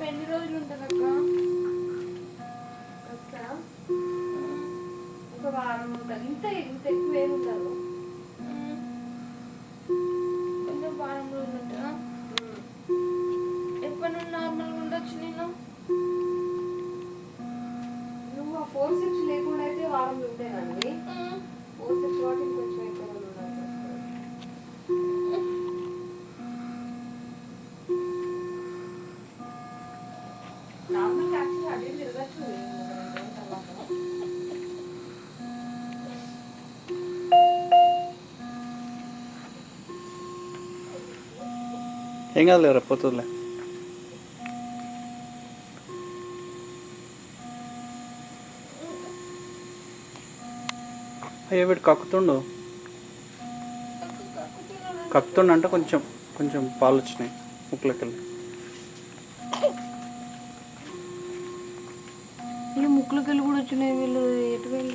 ఎన్ని రోజులు ఉంటుంది అక్క? ఒక వారం ఉంటుంది. ఇంత ఎక్కువ ఏమి ఉండదు. కొంచెం వారం రోజులు ఉంటుందా? ఎప్పటి నుండి నార్మల్గా ఉండొచ్చు నేను? నువ్వు ఆ 4 steps లేకుండా అయితే వారంలో ఉండేదాన్ని. 4 steps వాటి కొంచెం ఎక్కువ ఉండాలి. నార్మల్ యాక్చువల్లీ అదే తిరగచ్చు. ఏం కాదులేరా, పోతుందిలే. అయ్యో వీడు కక్కుతుండు. కక్కుతుండ అంటే కొంచెం కొంచెం పాలు వచ్చినాయి ముక్కులోకి వెళ్ళి. ముక్కులోకి వెళ్ళి కూడా వచ్చినాయి. వీళ్ళు ఎటు వెళ్ళి